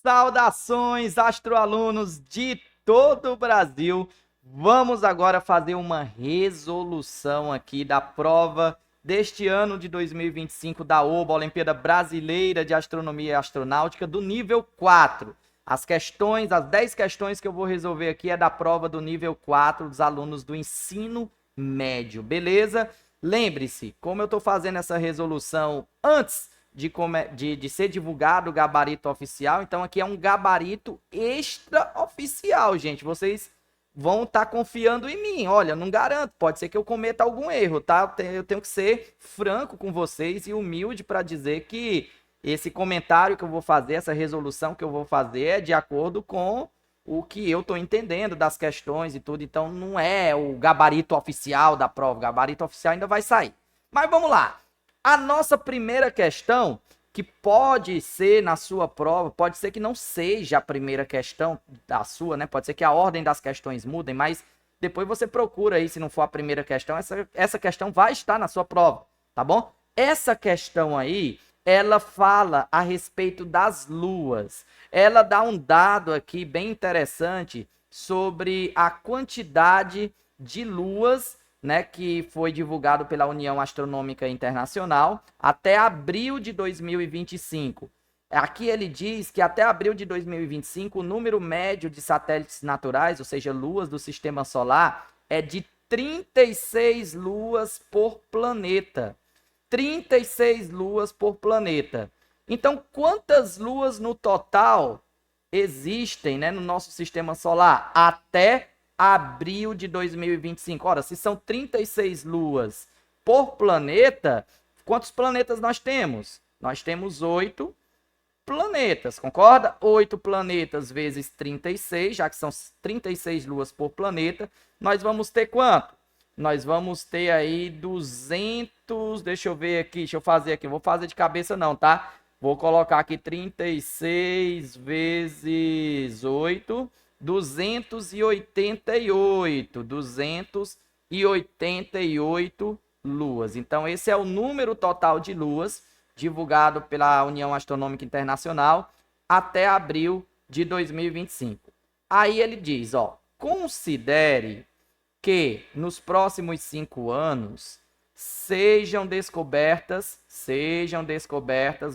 Saudações, astroalunos de todo o Brasil. Vamos agora fazer uma resolução aqui da prova deste ano de 2025 da OBA, Olimpíada Brasileira de Astronomia e Astronáutica, do nível 4. As 10 questões que eu vou resolver aqui é da prova do nível 4 dos alunos do ensino médio, beleza? Lembre-se, como eu estou fazendo essa resolução antes de ser divulgado o gabarito oficial, então aqui é um gabarito extraoficial, gente. Vocês vão estar confiando em mim. Olha, não garanto, pode ser que eu cometa algum erro, tá? Eu tenho que ser franco com vocês e humilde para dizer que esse comentário que eu vou fazer, essa resolução que eu vou fazer é de acordo com o que eu estou entendendo das questões e tudo. Então não é o gabarito oficial da prova, o gabarito oficial ainda vai sair. Mas vamos lá. A nossa primeira questão, que pode ser na sua prova, pode ser que não seja a primeira questão da sua, né? Pode ser que a ordem das questões mudem, mas depois você procura aí, se não for a primeira questão, essa questão vai estar na sua prova, tá bom? Essa questão aí, ela fala a respeito das luas. Ela dá um dado aqui bem interessante sobre a quantidade de luas, né, que foi divulgado pela União Astronômica Internacional até abril de 2025. Aqui ele diz que até abril de 2025 o número médio de satélites naturais, ou seja, luas do sistema solar, é de 36 luas por planeta. 36 luas por planeta. Então, quantas luas no total existem, né, no nosso sistema solar até abril de 2025. Ora, se são 36 luas por planeta, quantos planetas nós temos? Nós temos 8 planetas, concorda? 8 planetas vezes 36, já que são 36 luas por planeta, nós vamos ter quanto? Nós vamos ter aí 200, deixa eu ver aqui, deixa eu fazer aqui, não vou fazer de cabeça não, tá? Vou colocar aqui 36 vezes 8, 288 luas. Então, esse é o número total de luas divulgado pela União Astronômica Internacional até abril de 2025. Aí ele diz, ó, considere que nos próximos 5 anos sejam descobertas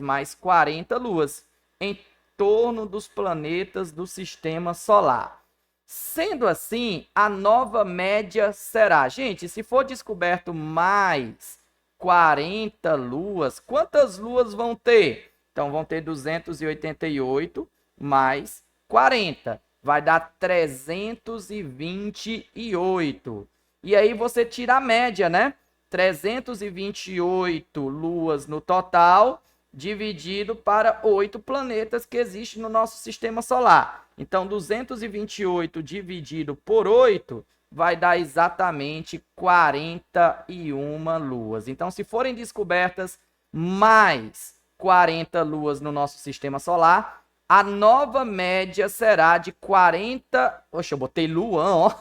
mais 40 luas em torno dos planetas do sistema solar. Sendo assim, a nova média será, gente, se for descoberto mais 40 luas, quantas luas vão ter? Então vão ter 288 mais 40, vai dar 328. E aí você tira a média, né? 328 luas no total, dividido para 8 planetas que existem no nosso sistema solar. Então, 228 dividido por 8 vai dar exatamente 41 luas. Então, se forem descobertas mais 40 luas no nosso sistema solar, a nova média será de 40... Oxe, eu botei Luan, ó.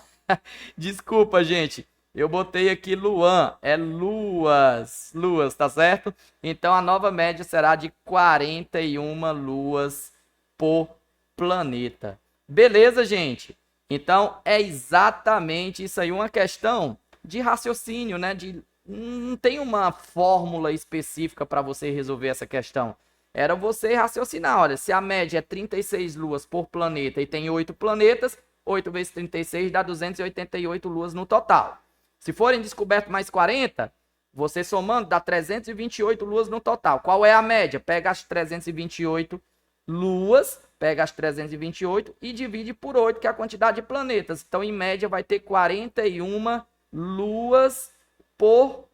Desculpa, gente. Eu botei aqui Luan, é luas, tá certo? Então a nova média será de 41 luas por planeta. Beleza, gente? Então é exatamente isso aí, uma questão de raciocínio, né? Não tem uma fórmula específica para você resolver essa questão. Era você raciocinar, olha, se a média é 36 luas por planeta e tem 8 planetas, 8 vezes 36 dá 288 luas no total. Se forem descobertos mais 40, você somando dá 328 luas no total. Qual é a média? Pega as 328 luas, pega as 328 e divide por 8, que é a quantidade de planetas. Então, em média, vai ter 41 luas por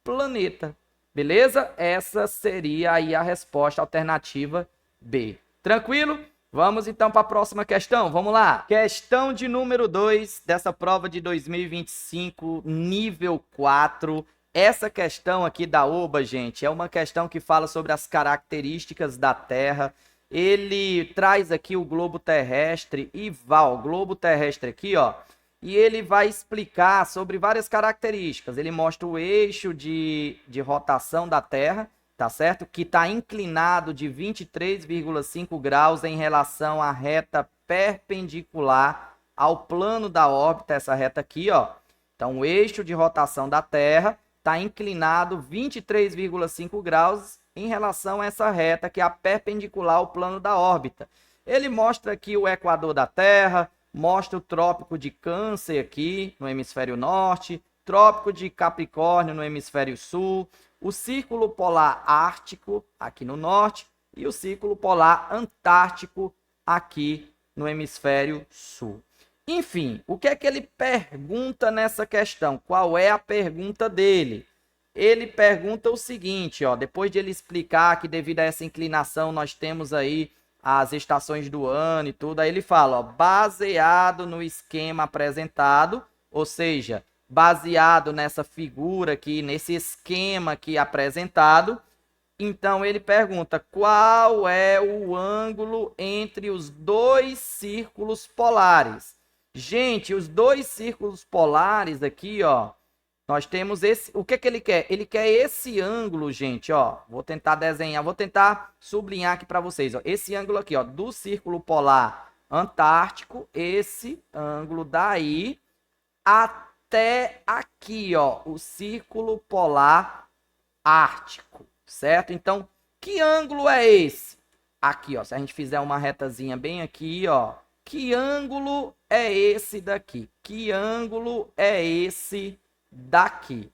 planeta. Beleza? Essa seria aí a resposta alternativa B. Tranquilo? Vamos então para a próxima questão. Vamos lá. Questão de número 2 dessa prova de 2025, nível 4. Essa questão aqui da OBA, gente, é uma questão que fala sobre as características da Terra. Ele traz aqui o globo terrestre e o globo terrestre aqui, ó. E ele vai explicar sobre várias características. Ele mostra o eixo de rotação da Terra tá certo? Que está inclinado de 23,5 graus em relação à reta perpendicular ao plano da órbita, essa reta aqui, ó. Então, o eixo de rotação da Terra está inclinado 23,5 graus em relação a essa reta que é a perpendicular ao plano da órbita. Ele mostra aqui o equador da Terra, mostra o trópico de Câncer aqui no hemisfério norte, trópico de Capricórnio no hemisfério sul, o círculo polar ártico aqui no norte e o círculo polar antártico aqui no hemisfério sul. Enfim, o que é que ele pergunta nessa questão? Qual é a pergunta dele? Ele pergunta o seguinte, ó, depois de ele explicar que devido a essa inclinação nós temos aí as estações do ano e tudo, aí ele fala, ó, baseado no esquema apresentado, ou seja, baseado nessa figura aqui, nesse esquema aqui apresentado, então ele pergunta qual é o ângulo entre os dois círculos polares. Gente, os dois círculos polares aqui, ó, nós temos esse, o que que ele quer? Ele quer esse ângulo, gente, ó, vou tentar desenhar, vou tentar sublinhar aqui para vocês, ó, esse ângulo aqui, ó, do círculo polar antártico, esse ângulo daí até aqui, ó, o círculo polar ártico, certo? Então, que ângulo é esse? Aqui, ó, se a gente fizer uma retazinha bem aqui, ó, que ângulo é esse daqui? Que ângulo é esse daqui?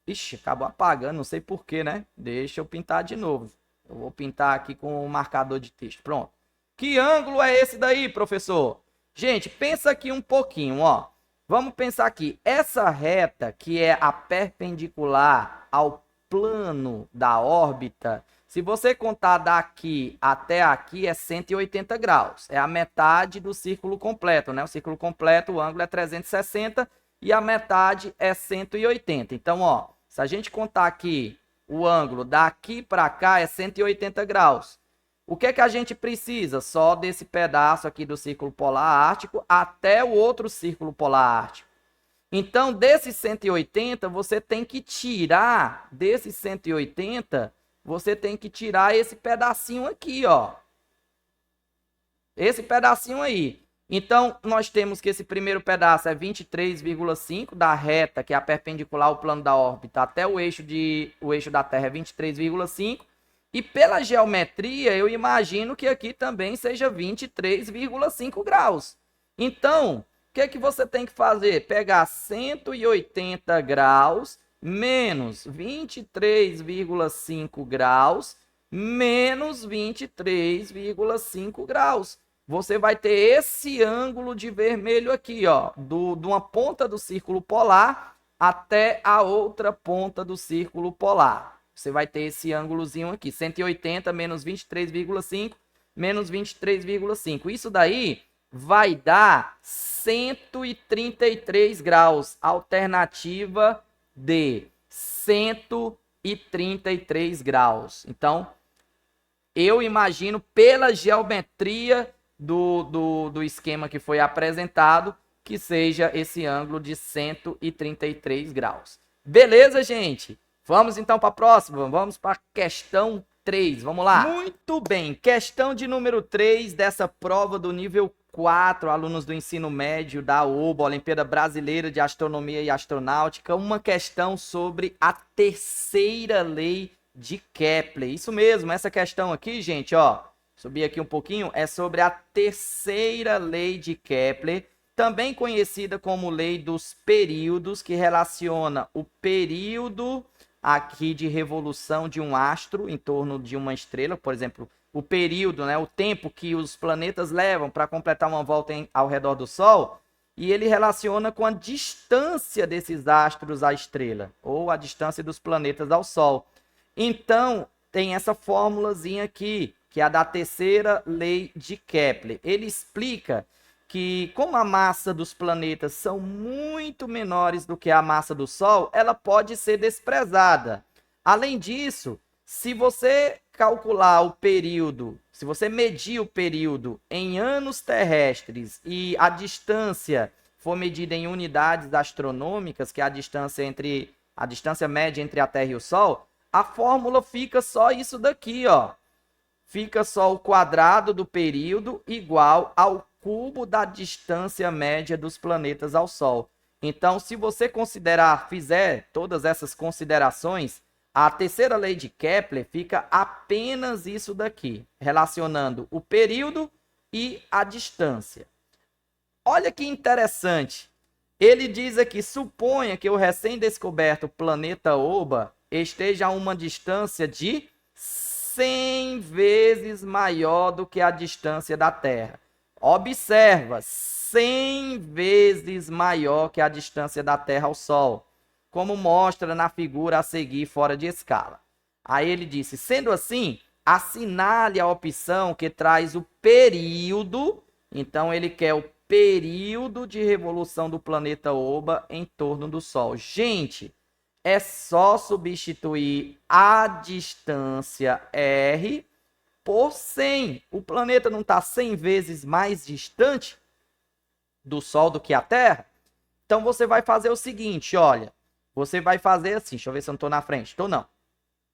Ixi, acabou apagando, não sei porquê, né? Deixa eu pintar de novo. Eu vou pintar aqui com o marcador de texto. Pronto. Que ângulo é esse daí, professor? Gente, pensa aqui um pouquinho, ó. Vamos pensar aqui. Essa reta, que é a perpendicular ao plano da órbita, se você contar daqui até aqui, é 180 graus. É a metade do círculo completo, né? O círculo completo, o ângulo é 360 e a metade é 180. Então, ó, se a gente contar aqui o ângulo daqui para cá é 180 graus. O que é que a gente precisa? Só desse pedaço aqui do círculo polar ártico até o outro círculo polar ártico. Então, desses 180, você tem que tirar, desses 180, você tem que tirar esse pedacinho aqui, ó. Esse pedacinho aí. Então, nós temos que esse primeiro pedaço é 23,5 da reta, que é a perpendicular ao plano da órbita, até o eixo da Terra é 23,5. E pela geometria, eu imagino que aqui também seja 23,5 graus. Então, o que é que você tem que fazer? Pegar 180 graus menos 23,5 graus menos 23,5 graus. Você vai ter esse ângulo de vermelho aqui, ó, de uma ponta do círculo polar até a outra ponta do círculo polar. Você vai ter esse ângulozinho aqui, 180 menos 23,5 menos 23,5. Isso daí vai dar 133 graus, alternativa D, 133 graus. Então, eu imagino pela geometria do esquema que foi apresentado, que seja esse ângulo de 133 graus. Beleza, gente? Vamos então para a próxima, vamos para a questão 3, vamos lá. Muito bem, questão de número 3 dessa prova do nível 4, alunos do ensino médio da OBA, Olimpíada Brasileira de Astronomia e Astronáutica, uma questão sobre a terceira lei de Kepler. Isso mesmo, essa questão aqui, gente, ó, subir aqui um pouquinho, é sobre a terceira lei de Kepler, também conhecida como lei dos períodos, que relaciona o período aqui de revolução de um astro em torno de uma estrela, por exemplo, o período, né, o tempo que os planetas levam para completar uma volta ao redor do Sol, e ele relaciona com a distância desses astros à estrela, ou a distância dos planetas ao Sol. Então, tem essa formulazinha aqui, que é a da terceira lei de Kepler. Ele explica que, como a massa dos planetas são muito menores do que a massa do Sol, ela pode ser desprezada. Além disso, se você calcular o período, se você medir o período em anos terrestres e a distância for medida em unidades astronômicas, que é a distância média entre a Terra e o Sol, a fórmula fica só isso daqui, ó. Fica só o quadrado do período igual ao cubo da distância média dos planetas ao Sol. Então, se você fizer todas essas considerações, a terceira lei de Kepler fica apenas isso daqui, relacionando o período e a distância. Olha que interessante. Ele diz aqui, suponha que o recém-descoberto planeta Oba esteja a uma distância de 100 vezes maior do que a distância da Terra. Observa, 100 vezes maior que a distância da Terra ao Sol, como mostra na figura a seguir fora de escala. Aí ele disse, sendo assim, assinale a opção que traz o período, então ele quer o período de revolução do planeta Oba em torno do Sol. Gente, é só substituir a distância R por 100. O planeta não está 100 vezes mais distante do Sol do que a Terra? Então você vai fazer o seguinte, olha. Você vai fazer assim, deixa eu ver se eu não estou na frente. Estou não.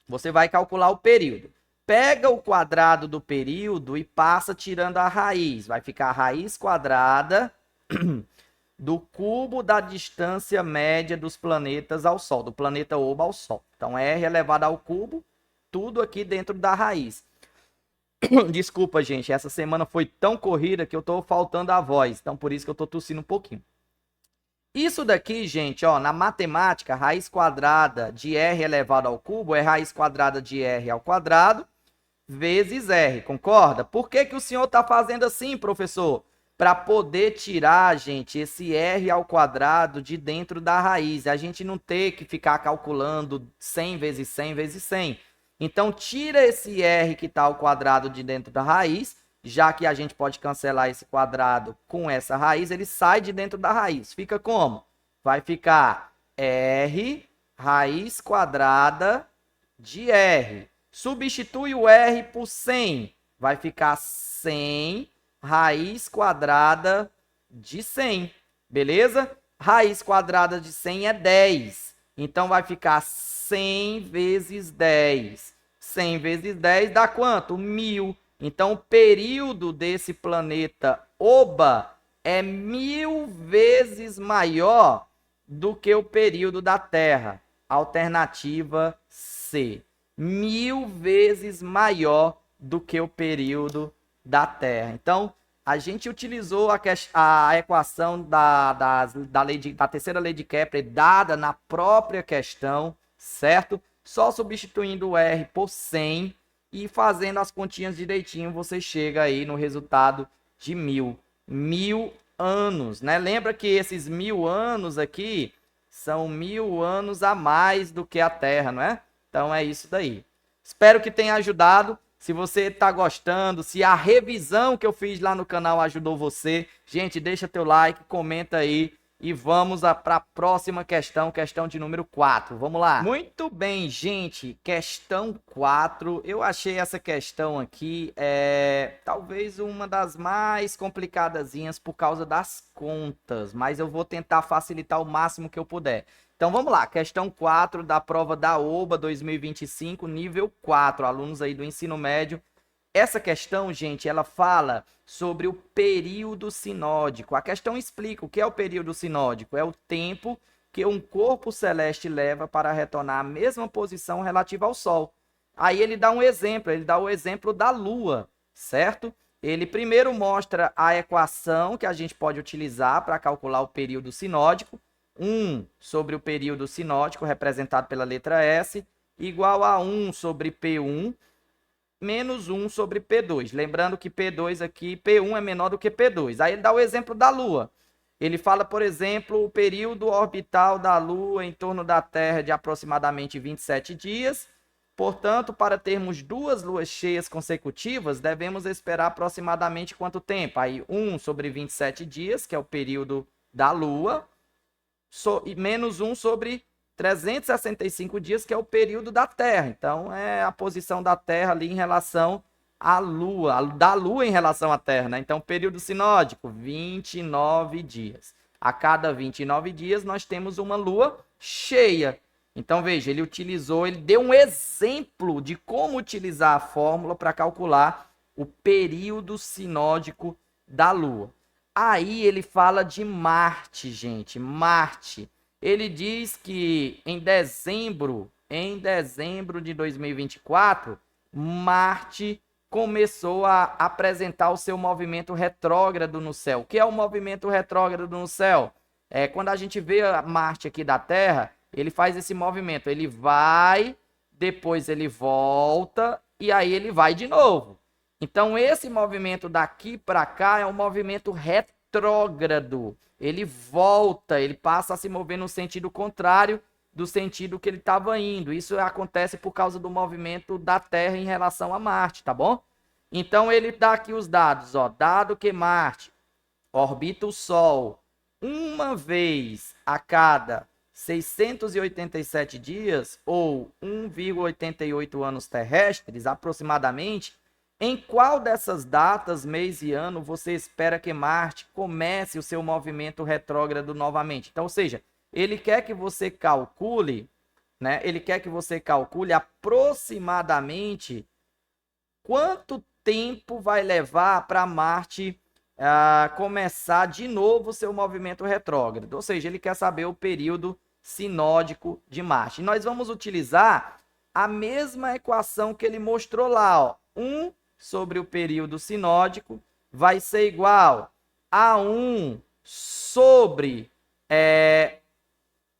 Você vai calcular o período. Pega o quadrado do período e passa tirando a raiz. Vai ficar a raiz quadrada do cubo da distância média dos planetas ao Sol, do planeta Oba ao Sol. Então, R elevado ao cubo, tudo aqui dentro da raiz. Desculpa, gente, essa semana foi tão corrida que eu estou faltando a voz. Então, por isso que eu estou tossindo um pouquinho. Isso daqui, gente, ó, na matemática, raiz quadrada de R elevado ao cubo é raiz quadrada de R ao quadrado vezes R, concorda? Por que o senhor está fazendo assim, professor? Para poder tirar, gente, esse R ao quadrado de dentro da raiz. A gente não ter que ficar calculando 100 vezes 100 vezes 100. Então, tira esse R que está ao quadrado de dentro da raiz, já que a gente pode cancelar esse quadrado com essa raiz, ele sai de dentro da raiz. Fica como? Vai ficar R raiz quadrada de R. Substitui o R por 100. Vai ficar 100 raiz quadrada de 100. Beleza? Raiz quadrada de 100 é 10. Então, vai ficar 100 vezes 10. 100 vezes 10 dá quanto? 1000. Então, o período desse planeta Oba é 1000 vezes maior do que o período da Terra. Alternativa C. 1000 vezes maior do que o período da Terra. Então, a gente utilizou a equação da terceira lei de Kepler dada na própria questão, certo? Só substituindo o R por 100 e fazendo as continhas direitinho, você chega aí no resultado de 1000. 1000 anos, né? Lembra que esses 1000 anos aqui são 1000 anos a mais do que a Terra, não é? Então é isso daí. Espero que tenha ajudado. Se você está gostando, se a revisão que eu fiz lá no canal ajudou você, gente, deixa teu like, comenta aí e vamos para a próxima questão, questão de número 4. Vamos lá. Muito bem, gente, questão 4. Eu achei essa questão aqui talvez uma das mais complicadazinhas por causa das contas, mas eu vou tentar facilitar o máximo que eu puder. Então vamos lá, questão 4 da prova da OBA 2025, nível 4, alunos aí do ensino médio. Essa questão, gente, ela fala sobre o período sinódico. A questão explica o que é o período sinódico. É o tempo que um corpo celeste leva para retornar à mesma posição relativa ao Sol. Aí ele dá um exemplo, ele dá o exemplo da Lua, certo? Ele primeiro mostra a equação que a gente pode utilizar para calcular o período sinódico. 1 sobre o período sinódico, representado pela letra S, igual a 1 sobre P1, menos 1 sobre P2. Lembrando que P2 aqui, P1 é menor do que P2. Aí ele dá o exemplo da Lua. Ele fala, por exemplo, o período orbital da Lua em torno da Terra de aproximadamente 27 dias. Portanto, para termos 2 luas cheias consecutivas, devemos esperar aproximadamente quanto tempo? Aí 1 sobre 27 dias, que é o período da Lua, menos 1 sobre 365 dias, que é o período da Terra. Então, é a posição da Terra ali em relação à Lua, da Lua em relação à Terra, né? Então, período sinódico, 29 dias. A cada 29 dias, nós temos uma lua cheia. Então, veja, ele deu um exemplo de como utilizar a fórmula para calcular o período sinódico da Lua. Aí ele fala de Marte, gente, Marte. Ele diz que em dezembro de 2024, Marte começou a apresentar o seu movimento retrógrado no céu. O que é o movimento retrógrado no céu? É quando a gente vê a Marte aqui da Terra, ele faz esse movimento. Ele vai, depois ele volta e aí ele vai de novo. Então, esse movimento daqui para cá é um movimento retrógrado. Ele volta, ele passa a se mover no sentido contrário do sentido que ele estava indo. Isso acontece por causa do movimento da Terra em relação a Marte, tá bom? Então, ele dá aqui os dados, ó. Dado que Marte orbita o Sol uma vez a cada 687 dias, ou 1,88 anos terrestres, aproximadamente, em qual dessas datas, mês e ano, você espera que Marte comece o seu movimento retrógrado novamente? Então, ou seja, ele quer que você calcule, né? Ele quer que você calcule aproximadamente quanto tempo vai levar para Marte começar de novo o seu movimento retrógrado. Ou seja, ele quer saber o período sinódico de Marte. E nós vamos utilizar a mesma equação que ele mostrou lá, ó. 1 sobre o período sinódico vai ser igual a 1 sobre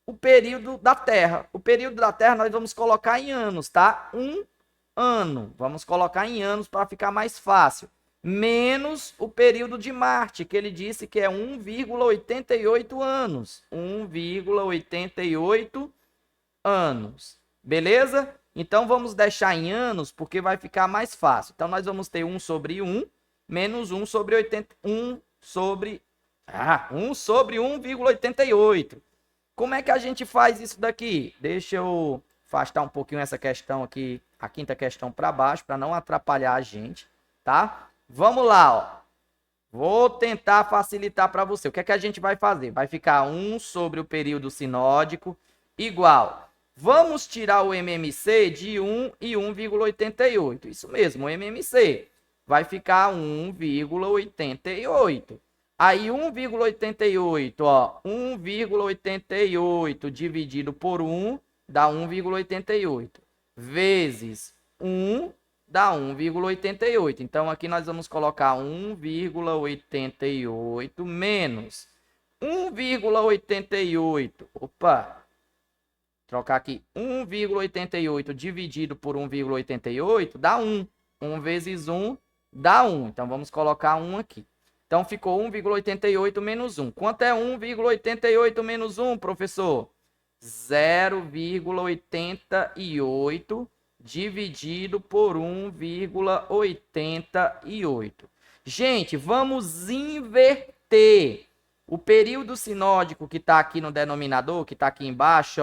o período da Terra. O período da Terra nós vamos colocar em anos, tá? 1 ano. Vamos colocar em anos para ficar mais fácil. Menos o período de Marte, que ele disse que é 1,88 anos. 1,88 anos. Beleza? Então, vamos deixar em anos, porque vai ficar mais fácil. Então, nós vamos ter 1 sobre 1, menos 1 sobre 80, 1 sobre 1,88. Como é que a gente faz isso daqui? Deixa eu afastar um pouquinho essa questão aqui, a quinta questão para baixo, para não atrapalhar a gente, tá? Vamos lá, ó. Vou tentar facilitar para você. O que é que a gente vai fazer? Vai ficar 1 sobre o período sinódico igual. Vamos tirar o MMC de 1 e 1,88. Isso mesmo, o MMC. Vai ficar 1,88. Aí 1,88, ó. 1,88 dividido por 1 dá 1,88. Vezes 1 dá 1,88. Então, aqui nós vamos colocar 1,88 menos 1,88. Opa! Trocar aqui 1,88 dividido por 1,88 dá 1. 1 vezes 1 dá 1. Então, vamos colocar 1 aqui. Então, ficou 1,88 menos 1. Quanto é 1,88 menos 1, professor? 0,88 dividido por 1,88. Gente, vamos inverter. O período sinódico que está aqui no denominador, que está aqui embaixo,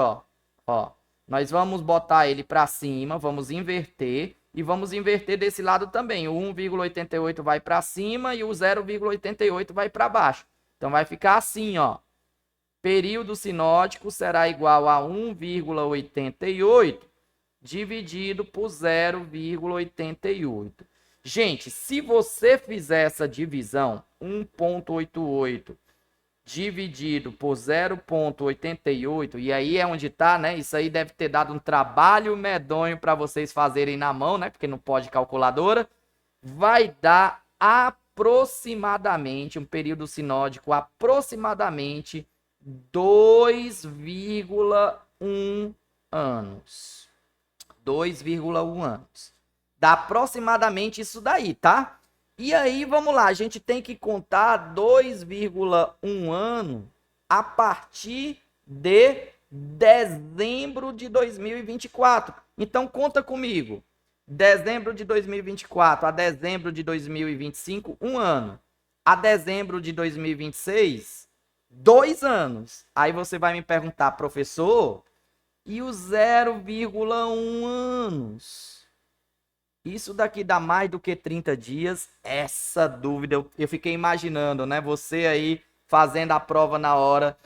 ó, nós vamos botar ele para cima, vamos inverter e vamos inverter desse lado também. O 1,88 vai para cima e o 0,88 vai para baixo. Então vai ficar assim, ó. Período sinódico será igual a 1,88 dividido por 0,88. Gente, se você fizer essa divisão, 1,88 dividido por 0,88, e aí é onde tá, né? Isso aí deve ter dado um trabalho medonho para vocês fazerem na mão, né? Porque não pode calculadora. Vai dar aproximadamente, um período sinódico aproximadamente 2,1 anos. 2,1 anos. Dá aproximadamente isso daí, tá? E aí, vamos lá, a gente tem que contar 2,1 ano a partir de dezembro de 2024. Então, conta comigo. Dezembro de 2024 a dezembro de 2025, 1 ano. A dezembro de 2026, 2 anos. Aí você vai me perguntar, professor, e os 0,1 anos? Isso daqui dá mais do que 30 dias? Essa dúvida, eu fiquei imaginando, né? Você aí fazendo a prova na hora,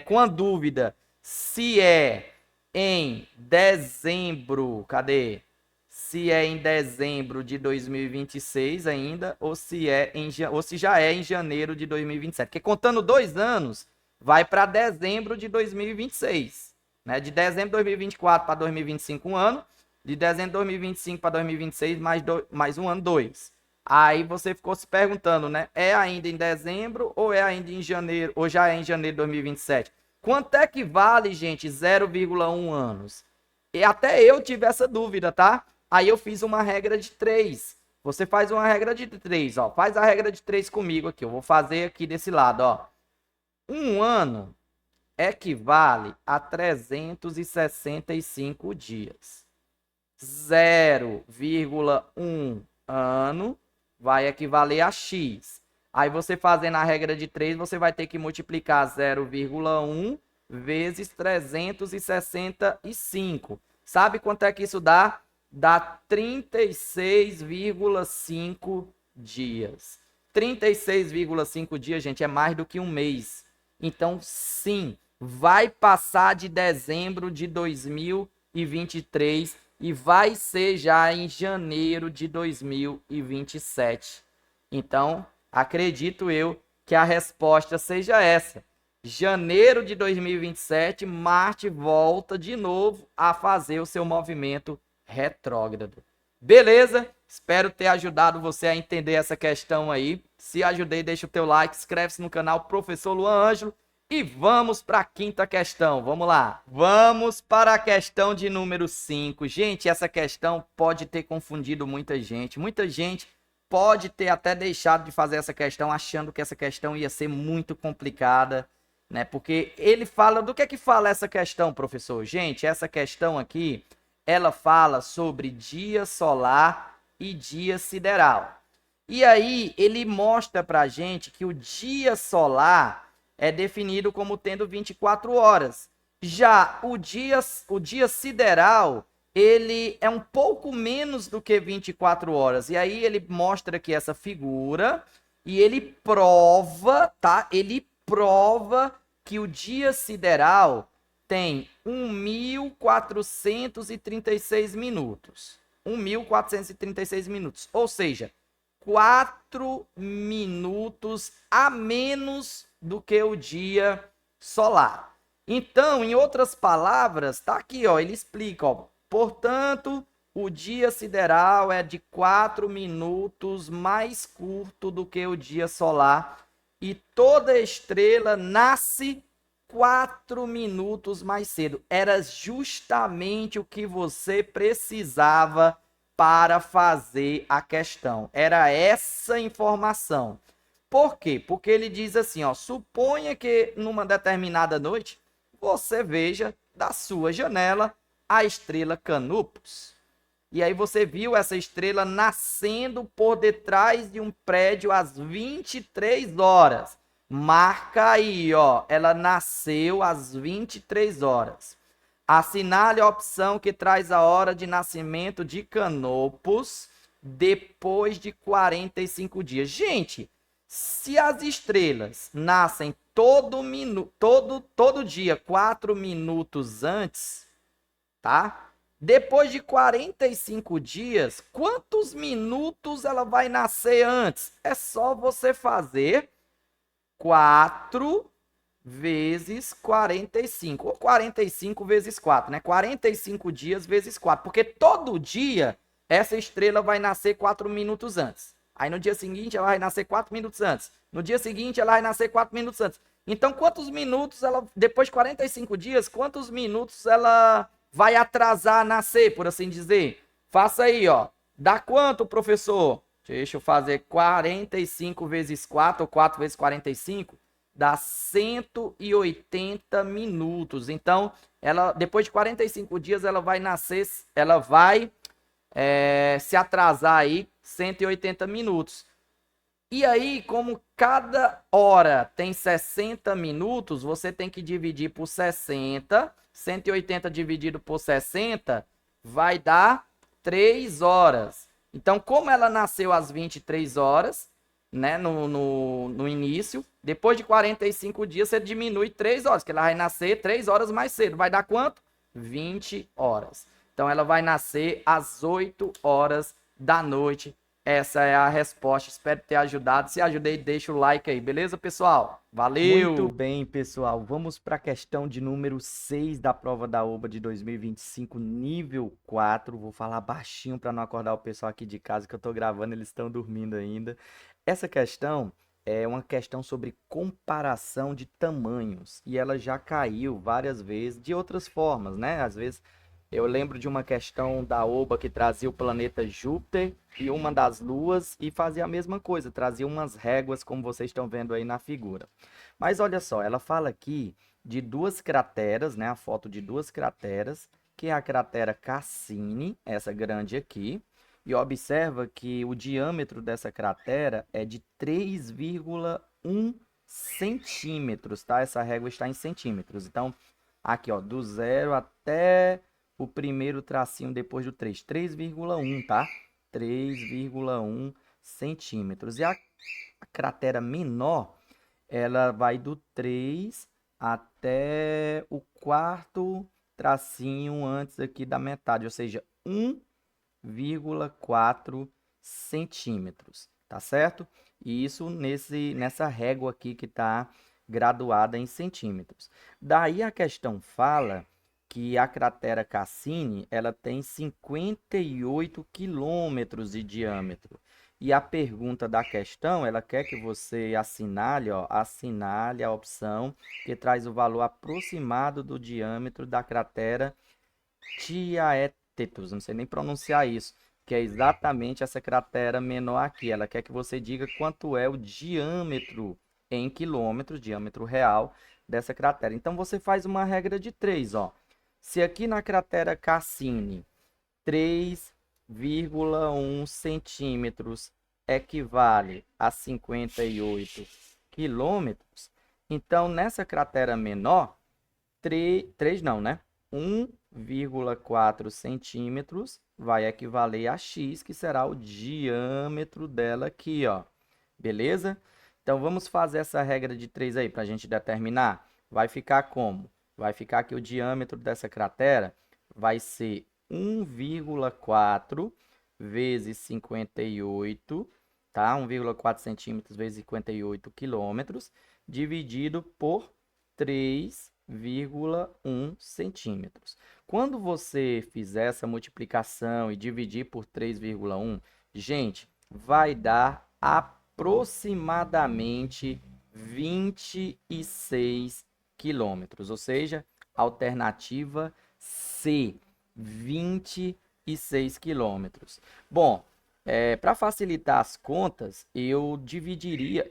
com a dúvida se é em dezembro, cadê? Se é em dezembro de 2026 ainda, ou se já é em janeiro de 2027. Porque contando 2 anos, vai para dezembro de 2026. Né? De dezembro de 2024 para 2025, um ano. De dezembro de 2025 para 2026, mais um ano, 2. Aí você ficou se perguntando, né? É ainda em dezembro ou é ainda em janeiro, ou já é em janeiro de 2027? Quanto é que vale, gente, 0,1 anos? E até eu tive essa dúvida, tá? Aí eu fiz uma regra de 3. Você faz uma regra de 3, ó. Faz a regra de 3 comigo aqui. Eu vou fazer aqui desse lado, ó. Um ano equivale a 365 dias. 0,1 ano vai equivaler a X. Aí você fazendo a regra de 3, você vai ter que multiplicar 0,1 vezes 365. Sabe quanto é que isso dá? Dá 36,5 dias. 36,5 dias, gente, é mais do que um mês. Então, sim, vai passar de dezembro de 2023 e vai ser já em janeiro de 2027. Então, acredito eu que a resposta seja essa. Janeiro de 2027, Marte volta de novo a fazer o seu movimento retrógrado. Beleza? Espero ter ajudado você a entender essa questão aí. Se ajudei, deixa o teu like, inscreve-se no canal Professor Luan Ângelo e vamos para a quinta questão. Vamos lá. Vamos para a questão de número 5. Gente, essa questão pode ter confundido muita gente. Muita gente pode ter até deixado de fazer essa questão achando que essa questão ia ser muito complicada, né? Porque ele fala, do que é que fala essa questão, professor? Gente, essa questão aqui, ela fala sobre dia solar e dia sideral. E aí, ele mostra pra gente que o dia solar é definido como tendo 24 horas. Já o dia sideral, ele é um pouco menos do que 24 horas. E aí ele mostra aqui essa figura e ele prova, tá? Ele prova que o dia sideral tem 1.436 minutos. 1.436 minutos. Ou seja, 4 minutos a menos do que o dia solar. Então, em outras palavras, tá aqui, ó, ele explica, ó, portanto, o dia sideral é de 4 minutos mais curto do que o dia solar e toda estrela nasce 4 minutos mais cedo. Era justamente o que você precisava para fazer a questão. Era essa informação. Por quê? Porque ele diz assim, ó, suponha que numa determinada noite você veja da sua janela a estrela Canopus. E aí você viu essa estrela nascendo por detrás de um prédio às 23 horas. Marca aí, ó, ela nasceu às 23 horas. Assinale a opção que traz a hora de nascimento de Canopus depois de 45 dias. Gente, se as estrelas nascem todo dia 4 minutos antes, tá? Depois de 45 dias, quantos minutos ela vai nascer antes? É só você fazer 4 vezes 45, ou 45 vezes 4, né? 45 dias vezes 4, porque todo dia essa estrela vai nascer 4 minutos antes. Aí no dia seguinte ela vai nascer 4 minutos antes. No dia seguinte ela vai nascer 4 minutos antes. Então quantos minutos ela, depois de 45 dias, quantos minutos ela vai atrasar a nascer, por assim dizer? Faça aí, ó. Dá quanto, professor? Deixa eu fazer 45 vezes 4, ou 4 vezes 45. Dá 180 minutos. Então, ela, depois de 45 dias, ela vai nascer, ela vai se atrasar aí 180 minutos. E aí, como cada hora tem 60 minutos, você tem que dividir por 60. 180 dividido por 60 vai dar 3 horas. Então, como ela nasceu às 23 horas, né, no início, depois de 45 dias você diminui 3 horas, que ela vai nascer 3 horas mais cedo. Vai dar quanto? 20 horas. Então ela vai nascer às 8 horas da noite. Essa é a resposta. Espero ter ajudado. Se ajudei, deixa o like aí, beleza, pessoal? Valeu! Muito bem, pessoal. Vamos para a questão de número 6 da prova da OBA de 2025, nível 4. Vou falar baixinho para não acordar o pessoal aqui de casa, que eu estou gravando, eles estão dormindo ainda. Essa questão é uma questão sobre comparação de tamanhos e ela já caiu várias vezes de outras formas, né? Às vezes eu lembro de uma questão da OBA que trazia o planeta Júpiter e uma das luas e fazia a mesma coisa, trazia umas réguas, como vocês estão vendo aí na figura. Mas olha só, ela fala aqui de duas crateras, né? A foto de duas crateras, que é a cratera Cassini, essa grande aqui, e observa que o diâmetro dessa cratera é de 3,1 centímetros, tá? Essa régua está em centímetros. Então, aqui, ó, do 0 até o primeiro tracinho depois do 3, 3,1, tá? 3,1 centímetros. E a cratera menor, ela vai do 3 até o quarto tracinho antes aqui da metade, ou seja, 1,4 centímetros, tá certo? E isso nessa régua aqui que está graduada em centímetros. Daí a questão fala que a cratera Cassini ela tem 58 quilômetros de diâmetro. E a pergunta da questão, ela quer que você assinale, ó, assinale a opção que traz o valor aproximado do diâmetro da cratera Tiaetetus, não sei nem pronunciar isso, que é exatamente essa cratera menor aqui. Ela quer que você diga quanto é o diâmetro em quilômetros, diâmetro real dessa cratera. Então você faz uma regra de 3, ó. Se aqui na cratera Cassini 3,1 centímetros equivale a 58 quilômetros, então nessa cratera menor, 3 não, né? 1,4 centímetros vai equivaler a x, que será o diâmetro dela aqui, ó. Beleza? Então, vamos fazer essa regra de 3 aí para a gente determinar. Vai ficar como? Vai ficar que o diâmetro dessa cratera vai ser 1,4 vezes 58, tá? 1,4 centímetros vezes 58 quilômetros, dividido por 3,1 centímetros. Quando você fizer essa multiplicação e dividir por 3,1, gente, vai dar aproximadamente 26 quilômetros, ou seja, alternativa C, 26 quilômetros. Bom, para facilitar as contas, eu dividiria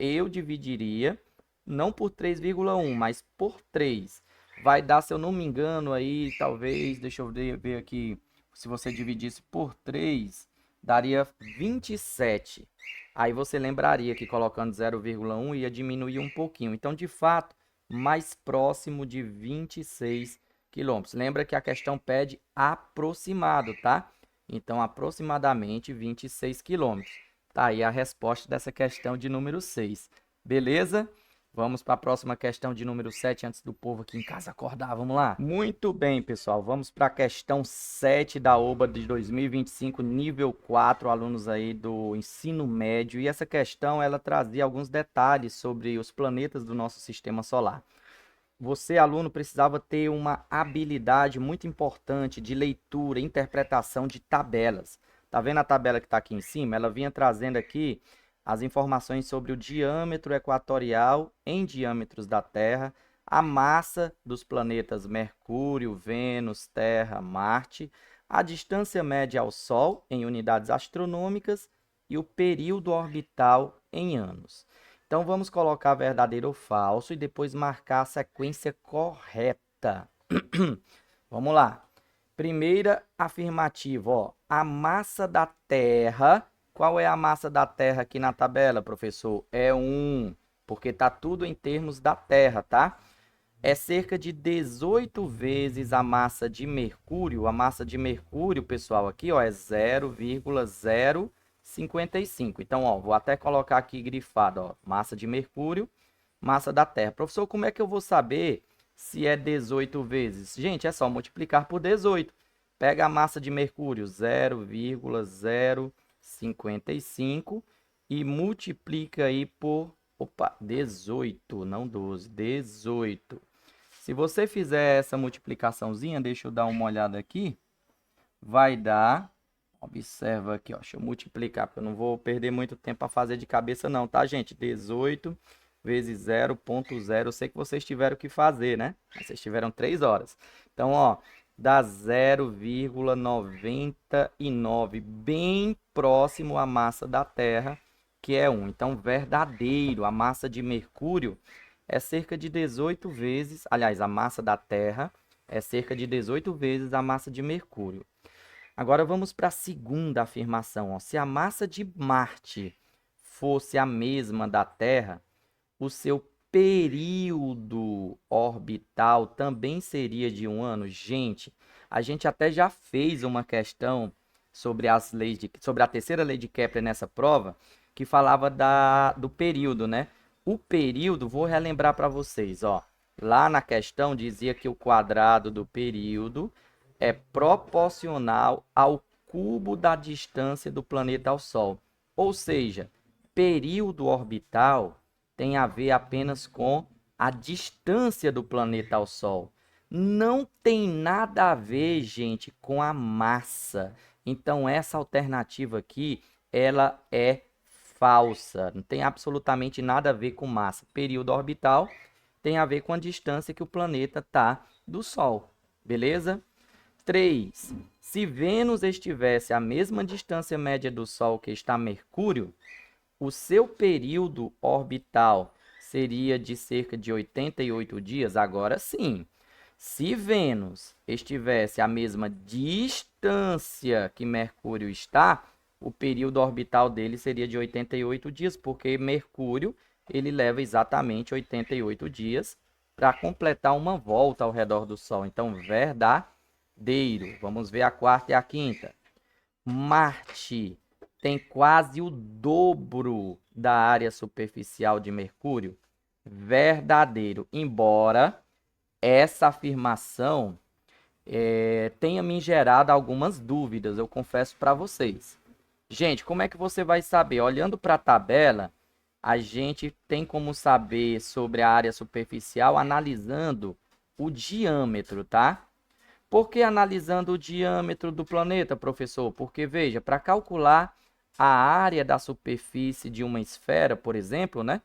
não por 3,1, mas por 3. Vai dar, se eu não me engano, aí, talvez, deixa eu ver aqui, se você dividisse por 3, daria 27. Aí você lembraria que colocando 0,1 ia diminuir um pouquinho. Então, de fato, mais próximo de 26 quilômetros. Lembra que a questão pede aproximado, tá? Então, aproximadamente 26 quilômetros. Tá aí a resposta dessa questão de número 6. Beleza? Vamos para a próxima questão de número 7, antes do povo aqui em casa acordar. Vamos lá? Muito bem, pessoal. Vamos para a questão 7 da OBA de 2025, nível 4, alunos aí do ensino médio. E essa questão, ela trazia alguns detalhes sobre os planetas do nosso sistema solar. Você, aluno, precisava ter uma habilidade muito importante de leitura e interpretação de tabelas. Tá vendo a tabela que está aqui em cima? Ela vinha trazendo aqui as informações sobre o diâmetro equatorial em diâmetros da Terra, a massa dos planetas Mercúrio, Vênus, Terra, Marte, a distância média ao Sol em unidades astronômicas e o período orbital em anos. Então, vamos colocar verdadeiro ou falso e depois marcar a sequência correta. Vamos lá. Primeira afirmativa, ó. A massa da Terra. Qual é a massa da Terra aqui na tabela, professor? É 1, porque está tudo em termos da Terra, tá? É cerca de 18 vezes a massa de Mercúrio. A massa de Mercúrio, pessoal, aqui, ó, é 0,055. Então, ó, vou até colocar aqui grifado, ó, massa de Mercúrio, massa da Terra. Professor, como é que eu vou saber se é 18 vezes? Gente, é só multiplicar por 18. Pega a massa de Mercúrio, 0,055 e multiplica aí por, 18, não 12, 18. Se você fizer essa multiplicaçãozinha, deixa eu dar uma olhada aqui, vai dar, observa aqui, ó, deixa eu multiplicar, porque eu não vou perder muito tempo para fazer de cabeça não, tá, gente? 18 vezes 0,0, eu sei que vocês tiveram que fazer, né? Mas vocês tiveram 3 horas. Então, ó, dá 0,99, bem próximo à massa da Terra, que é 1. Então, verdadeiro, a massa de Mercúrio é cerca de 18 vezes, aliás, a massa da Terra é cerca de 18 vezes a massa de Mercúrio. Agora vamos para a segunda afirmação. Ó. Se a massa de Marte fosse a mesma da Terra, o seu período orbital também seria de 1 ano? Gente, a gente até já fez uma questão sobre sobre a terceira lei de Kepler nessa prova, que falava do período, né? O período, vou relembrar para vocês, ó. Lá na questão dizia que o quadrado do período é proporcional ao cubo da distância do planeta ao Sol. Ou seja, período orbital tem a ver apenas com a distância do planeta ao Sol. Não tem nada a ver, gente, com a massa. Então, essa alternativa aqui, ela é falsa. Não tem absolutamente nada a ver com massa. Período orbital tem a ver com a distância que o planeta está do Sol. Beleza? 3. Se Vênus estivesse à mesma distância média do Sol que está Mercúrio, o seu período orbital seria de cerca de 88 dias? Agora sim. Se Vênus estivesse à mesma distância que Mercúrio está, o período orbital dele seria de 88 dias, porque Mercúrio ele leva exatamente 88 dias para completar uma volta ao redor do Sol. Então, verdadeiro. Vamos ver a quarta e a quinta. Marte tem quase o dobro da área superficial de Mercúrio? Verdadeiro. Embora essa afirmação tenha me gerado algumas dúvidas, eu confesso para vocês. Gente, como é que você vai saber? Olhando para a tabela, a gente tem como saber sobre a área superficial analisando o diâmetro, tá? Por que analisando o diâmetro do planeta, professor? Porque, veja, para calcular a área da superfície de uma esfera, por exemplo, né?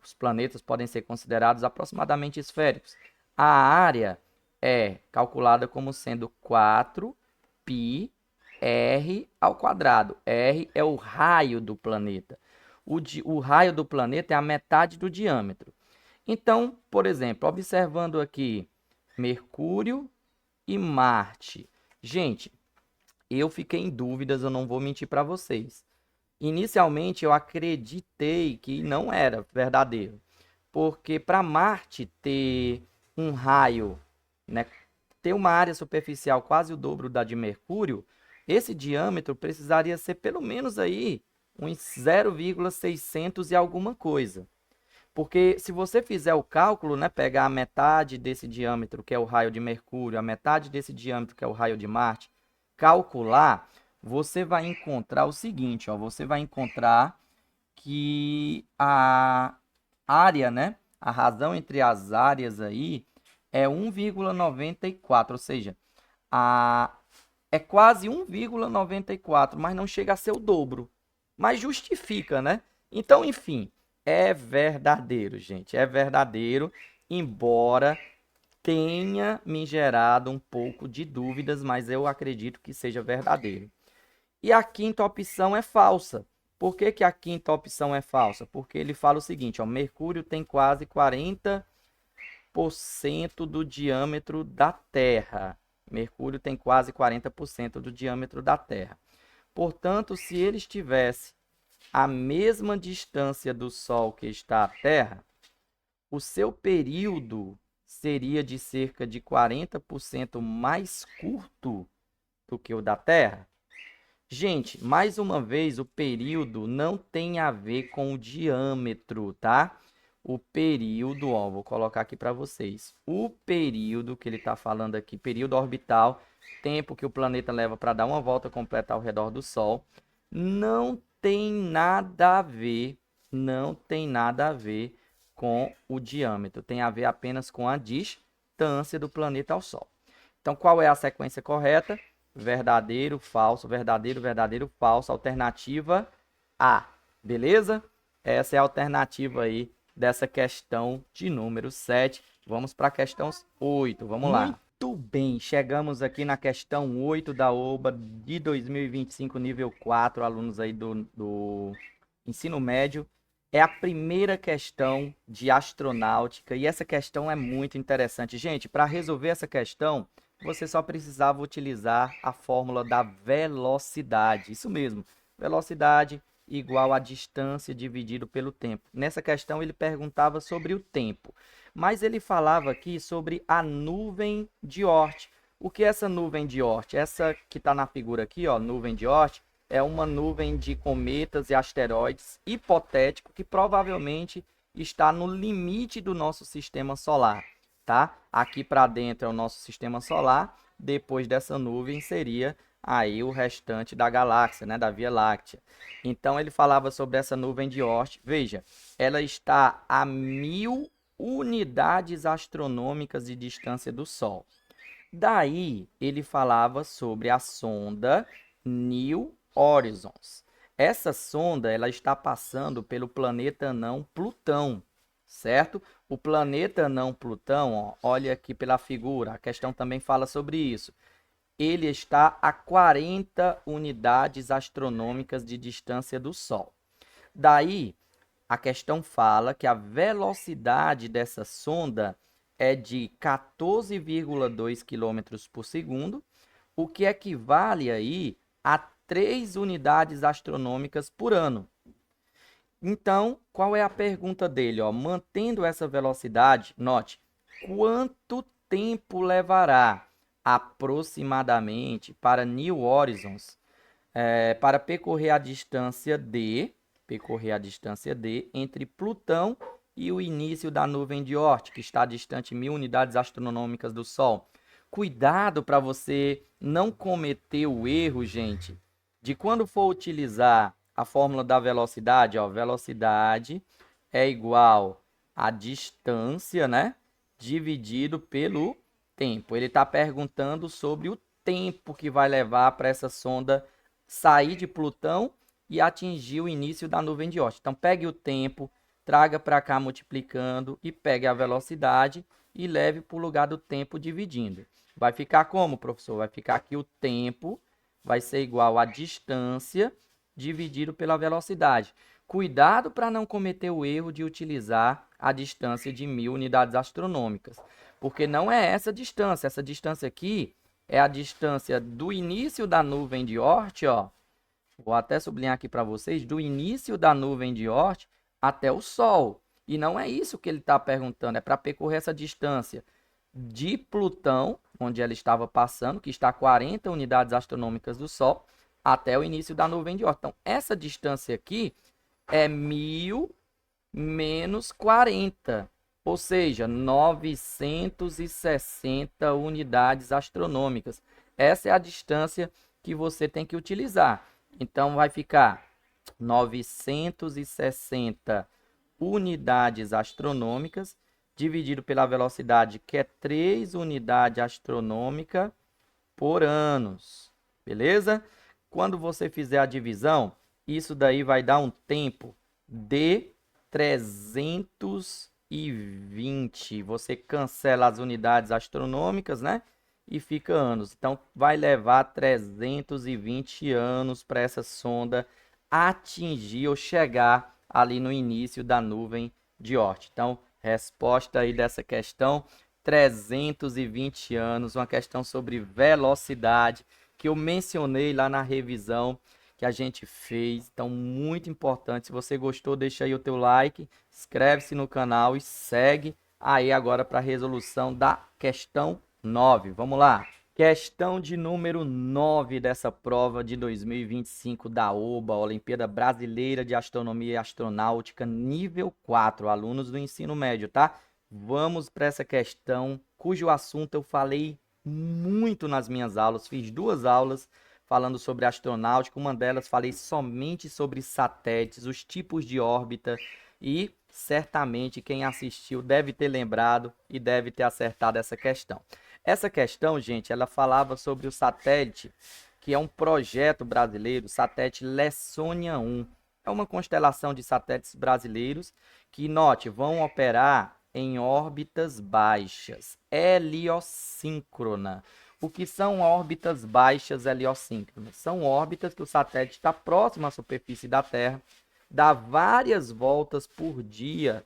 Os planetas podem ser considerados aproximadamente esféricos. A área é calculada como sendo 4πr². R é o raio do planeta. O raio do planeta é a metade do diâmetro. Então, por exemplo, observando aqui Mercúrio e Marte. Gente, eu fiquei em dúvidas, eu não vou mentir para vocês. Inicialmente eu acreditei que não era verdadeiro, porque para Marte ter um raio, né, ter uma área superficial quase o dobro da de Mercúrio, esse diâmetro precisaria ser pelo menos aí uns 0,600 e alguma coisa. Porque se você fizer o cálculo, né, pegar a metade desse diâmetro, que é o raio de Mercúrio, a metade desse diâmetro, que é o raio de Marte, calcular, você vai encontrar o seguinte, ó, você vai encontrar que a área, né, a razão entre as áreas aí é 1,94, ou seja, é quase 1,94, mas não chega a ser o dobro. Mas justifica, né? Então, enfim, é verdadeiro, gente. É verdadeiro, embora tenha me gerado um pouco de dúvidas, mas eu acredito que seja verdadeiro. E a quinta opção é falsa. Por que que a quinta opção é falsa? Porque ele fala o seguinte, ó, Mercúrio tem quase 40% do diâmetro da Terra. Mercúrio tem quase 40% do diâmetro da Terra. Portanto, se ele estivesse à mesma distância do Sol que está a Terra, o seu período seria de cerca de 40% mais curto do que o da Terra. Gente, mais uma vez, o período não tem a ver com o diâmetro, tá? o período, ó, vou colocar aqui para vocês. O período que ele está falando aqui, período orbital, tempo que o planeta leva para dar uma volta completa ao redor do Sol, não tem nada a ver, não tem nada a ver com o diâmetro, tem a ver apenas com a distância do planeta ao Sol. Então, qual é a sequência correta? Verdadeiro, falso, verdadeiro, verdadeiro, falso, alternativa A, beleza? Essa é a alternativa aí dessa questão de número 7. Vamos para a questão 8, vamos lá. Muito bem, chegamos aqui na questão 8 da OBA de 2025, nível 4, alunos aí do ensino médio. É a primeira questão de astronáutica e essa questão é muito interessante. Gente, para resolver essa questão, você só precisava utilizar a fórmula da velocidade. Isso mesmo, velocidade igual a distância dividido pelo tempo. Nessa questão ele perguntava sobre o tempo, mas ele falava aqui sobre a nuvem de Oort. O que é essa nuvem de Oort? Essa que está na figura aqui, ó, nuvem de Oort, é uma nuvem de cometas e asteroides hipotético que provavelmente está no limite do nosso sistema solar, tá? Aqui para dentro é o nosso sistema solar, depois dessa nuvem seria aí o restante da galáxia, né, da Via Láctea. Então ele falava sobre essa nuvem de Oort. Veja, ela está a 1000 unidades astronômicas de distância do Sol. Daí ele falava sobre a sonda New Horizons. Essa sonda ela está passando pelo planeta anão Plutão, certo? O planeta anão Plutão, ó, olha aqui pela figura, a questão também fala sobre isso. Ele está a 40 unidades astronômicas de distância do Sol. Daí, a questão fala que a velocidade dessa sonda é de 14,2 km por segundo, o que equivale aí a 3 unidades astronômicas por ano. Então, qual é a pergunta dele? Ó? Mantendo essa velocidade, note, quanto tempo levará aproximadamente para New Horizons para percorrer a distância D entre Plutão e o início da nuvem de Oort, que está distante 1000 unidades astronômicas do Sol. Cuidado para você não cometer o erro, gente, de quando for utilizar a fórmula da velocidade, ó, velocidade é igual a distância, né, dividido pelo tempo. Ele está perguntando sobre o tempo que vai levar para essa sonda sair de Plutão e atingir o início da nuvem de Oort. Então, pegue o tempo, traga para cá multiplicando e pegue a velocidade e leve para o lugar do tempo dividindo. Vai ficar como, professor? Vai ficar aqui o tempo vai ser igual a distância dividido pela velocidade. Cuidado para não cometer o erro de utilizar a distância de 1000 unidades astronômicas, porque não é essa distância aqui é a distância do início da nuvem de Oort, ó. Vou até sublinhar aqui para vocês, do início da nuvem de Oort até o Sol. E não é isso que ele está perguntando, é para percorrer essa distância de Plutão, onde ela estava passando, que está a 40 unidades astronômicas do Sol, até o início da nuvem de Oort. Então, essa distância aqui é 1000 menos 40, ou seja, 960 unidades astronômicas. Essa é a distância que você tem que utilizar. Então, vai ficar 960 unidades astronômicas dividido pela velocidade, que é 3 unidades astronômicas por anos. Beleza? Quando você fizer a divisão, isso daí vai dar um tempo de 320. Você cancela as unidades astronômicas, né? E fica anos. Então, vai levar 320 anos para essa sonda atingir ou chegar ali no início da nuvem de Oort. Então, resposta aí dessa questão, 320 anos, uma questão sobre velocidade, que eu mencionei lá na revisão que a gente fez. Então, muito importante. Se você gostou, deixa aí o teu like, inscreve-se no canal e segue aí agora para a resolução da questão 9. Vamos lá. Questão de número 9 dessa prova de 2025 da OBA, Olimpíada Brasileira de Astronomia e Astronáutica, nível 4, alunos do ensino médio, tá? Vamos para essa questão, cujo assunto eu falei muito nas minhas aulas, fiz 2 aulas falando sobre astronáutica, uma delas falei somente sobre satélites, os tipos de órbita e certamente quem assistiu deve ter lembrado e deve ter acertado essa questão. Essa questão, gente, ela falava sobre o satélite, que é um projeto brasileiro, o satélite Lessônia 1. É uma constelação de satélites brasileiros que, note, vão operar em órbitas baixas, heliosíncrona. O que são órbitas baixas heliosíncronas? São órbitas que o satélite está próximo à superfície da Terra, dá várias voltas por dia,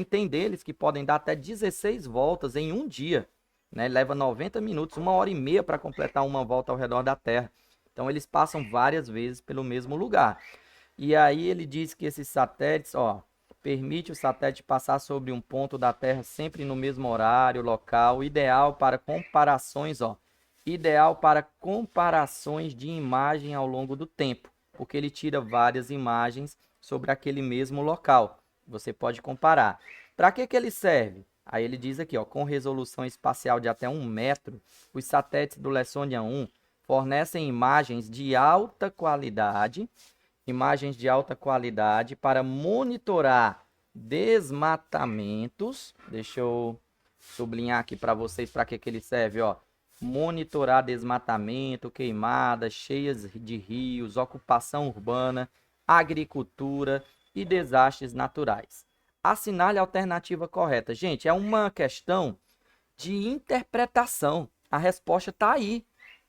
tem deles que podem dar até 16 voltas em um dia. Né? Leva 90 minutos, 1h30 para completar uma volta ao redor da Terra. Então eles passam várias vezes pelo mesmo lugar. E aí ele diz que esses satélites, permite o satélite passar sobre um ponto da Terra sempre no mesmo horário, local, ideal para comparações, ideal para comparações de imagem ao longo do tempo, porque ele tira várias imagens sobre aquele mesmo local. Você pode comparar. Para que ele serve? Aí ele diz aqui, com resolução espacial de até 1 metro, os satélites do Lessônia 1 fornecem imagens de alta qualidade para monitorar desmatamentos. Deixa eu sublinhar aqui para vocês para que ele serve, monitorar desmatamento, queimadas, cheias de rios, ocupação urbana, agricultura e desastres naturais. Assinale a alternativa correta. Gente, é uma questão de interpretação. A resposta está aí,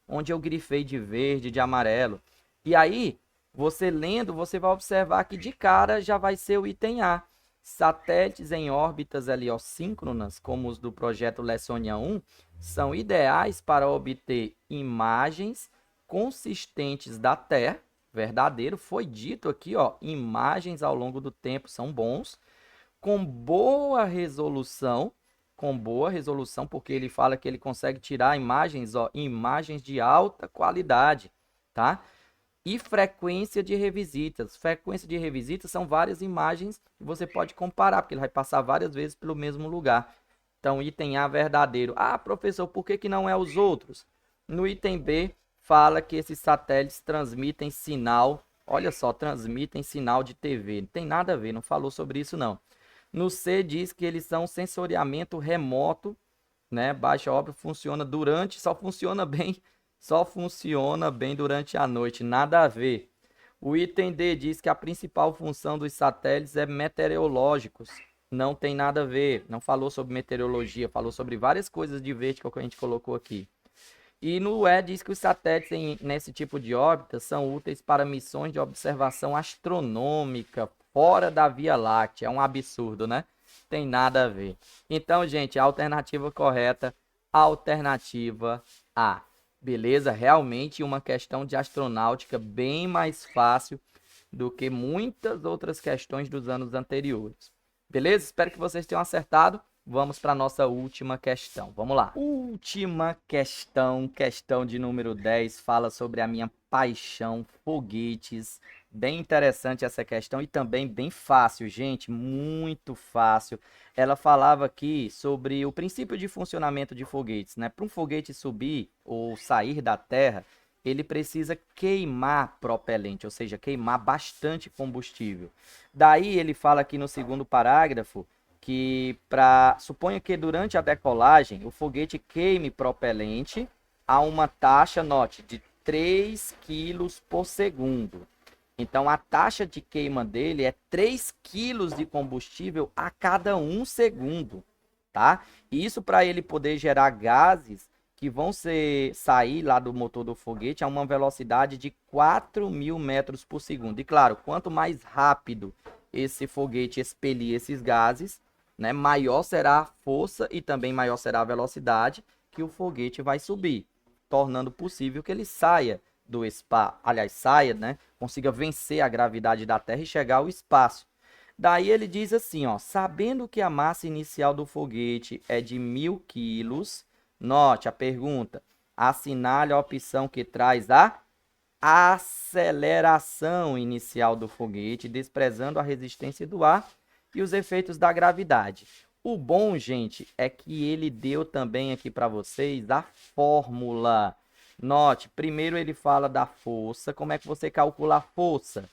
onde eu grifei de verde, de amarelo. E aí, você lendo, você vai observar que de cara já vai ser o item A. Satélites em órbitas heliosíncronas, como os do projeto Lessônia 1, são ideais para obter imagens consistentes da Terra. Verdadeiro, foi dito aqui, imagens ao longo do tempo são bons. Com boa resolução, porque ele fala que ele consegue tirar imagens, imagens de alta qualidade, tá? E frequência de revisitas. Frequência de revisitas são várias imagens que você pode comparar, porque ele vai passar várias vezes pelo mesmo lugar. Então, item A verdadeiro. Ah, professor, por que não é os outros? No item B, fala que esses satélites transmitem sinal, olha só, transmitem sinal de TV. Não tem nada a ver, não falou sobre isso não. No C diz que eles são sensoriamento remoto, né? Baixa órbita só funciona bem durante a noite, nada a ver. O item D diz que a principal função dos satélites é meteorológicos, não tem nada a ver, não falou sobre meteorologia, falou sobre várias coisas de verde que a gente colocou aqui. E no E diz que os satélites nesse tipo de órbita são úteis para missões de observação astronômica, fora da Via Láctea. É um absurdo, né? Tem nada a ver. Então, gente, a alternativa correta, alternativa A. Beleza? Realmente uma questão de astronáutica bem mais fácil do que muitas outras questões dos anos anteriores. Beleza? Espero que vocês tenham acertado. Vamos para a nossa última questão. Vamos lá. Última questão, questão de número 10, fala sobre a minha paixão, foguetes. Bem interessante essa questão e também bem fácil, gente, muito fácil. Ela falava aqui sobre o princípio de funcionamento de foguetes, né? Para um foguete subir ou sair da Terra, ele precisa queimar propelente, ou seja, queimar bastante combustível. Daí ele fala aqui no segundo parágrafo que suponha que durante a decolagem o foguete queime propelente a uma taxa, note, de 3 quilos por segundo. Então a taxa de queima dele é 3 quilos de combustível a cada 1 segundo, tá? Isso para ele poder gerar gases que vão sair lá do motor do foguete a uma velocidade de 4.000 metros por segundo. E claro, quanto mais rápido esse foguete expelir esses gases, né, maior será a força e também maior será a velocidade que o foguete vai subir, tornando possível que ele saia do espaço, né, consiga vencer a gravidade da Terra e chegar ao espaço. Daí ele diz assim, sabendo que a massa inicial do foguete é de 1.000 quilos, Note a pergunta. Assinale a opção que traz a aceleração inicial do foguete, desprezando a resistência do ar e os efeitos da gravidade. O bom, gente, é que ele deu também aqui para vocês a fórmula. Note, primeiro ele fala da força. Como é que você calcula a força?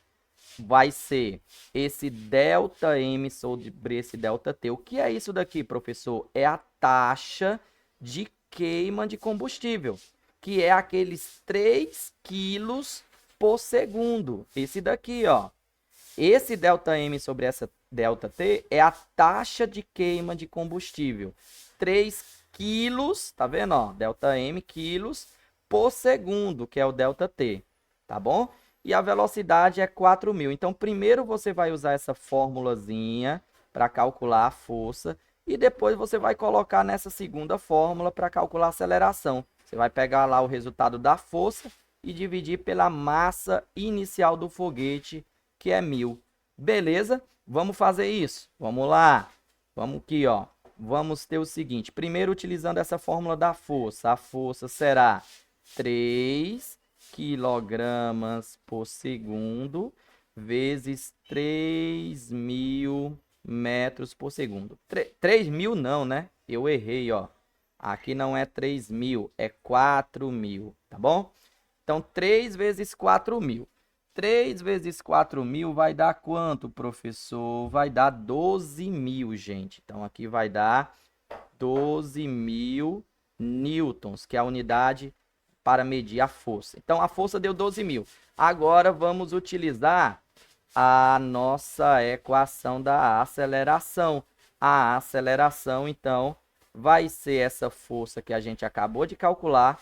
Vai ser esse ΔM sobre esse ΔT. O que é isso daqui, professor? É a taxa de queima de combustível, que é aqueles 3 quilos por segundo. Esse daqui, ó. Esse ΔM sobre essa ΔT é a taxa de queima de combustível. 3 quilos, tá vendo, ó? ΔM, quilos por segundo, que é o ΔT, tá bom? E a velocidade é 4.000. Então, primeiro você vai usar essa formulazinha para calcular a força e depois você vai colocar nessa segunda fórmula para calcular a aceleração. Você vai pegar lá o resultado da força e dividir pela massa inicial do foguete, que é 1.000. Beleza? Vamos fazer isso. Vamos lá. Vamos aqui, ó. Vamos ter o seguinte. Primeiro, utilizando essa fórmula da força. A força será 3 quilogramas por segundo vezes 3.000 metros por segundo. 3.000 não, né? Eu errei, ó. Aqui não é 3.000, é 4.000, tá bom? Então, 3 vezes 4.000. 3 vezes 4.000 vai dar quanto, professor? Vai dar 12.000, gente. Então, aqui vai dar 12.000 newtons, que é a unidade para medir a força. Então, a força deu 12.000. Agora, vamos utilizar a nossa equação da aceleração. A aceleração, então, vai ser essa força que a gente acabou de calcular,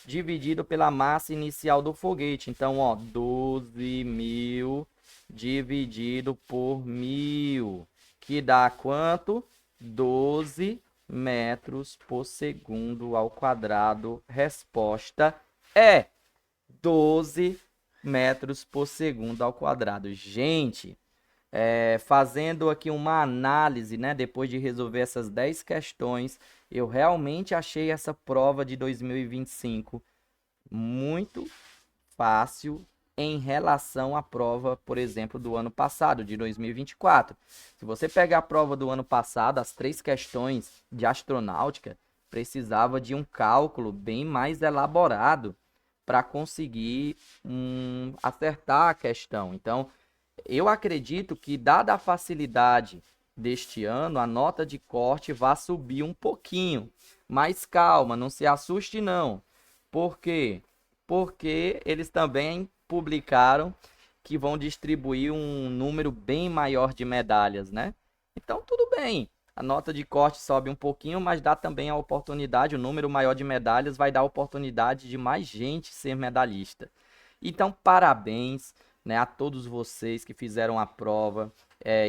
dividido pela massa inicial do foguete. Então, ó, 12.000 dividido por 1.000, que dá quanto? 12 metros por segundo ao quadrado. Resposta é 12 metros por segundo ao quadrado. Gente, fazendo aqui uma análise, né, depois de resolver essas 10 questões, eu realmente achei essa prova de 2025 muito fácil em relação à prova, por exemplo, do ano passado, de 2024. Se você pegar a prova do ano passado, as 3 questões de astronáutica precisava de um cálculo bem mais elaborado para conseguir acertar a questão. Então, eu acredito que, dada a facilidade deste ano, a nota de corte vai subir um pouquinho. Mas calma, não se assuste não. Por quê? Porque eles também publicaram que vão distribuir um número bem maior de medalhas, né? Então, tudo bem. A nota de corte sobe um pouquinho, mas dá também a oportunidade, o número maior de medalhas vai dar a oportunidade de mais gente ser medalhista. Então, parabéns, né, a todos vocês que fizeram a prova.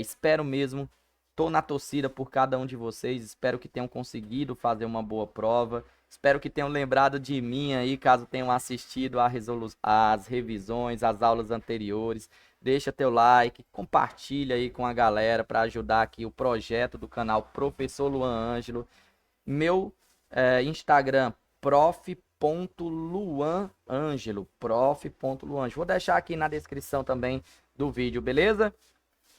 Espero mesmo, estou na torcida por cada um de vocês, espero que tenham conseguido fazer uma boa prova. Espero que tenham lembrado de mim aí, caso tenham assistido às revisões, às aulas anteriores. Deixa teu like, compartilha aí com a galera para ajudar aqui o projeto do canal Professor Luan Ângelo. Meu Instagram, prof.luanangelo, prof.luanangelo. Vou deixar aqui na descrição também do vídeo, beleza?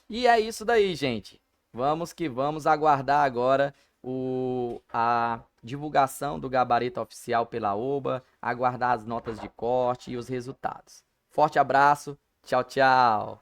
E é isso daí, gente. Vamos que vamos aguardar agora a divulgação do gabarito oficial pela OBA, aguardar as notas de corte e os resultados. Forte abraço, tchau, tchau!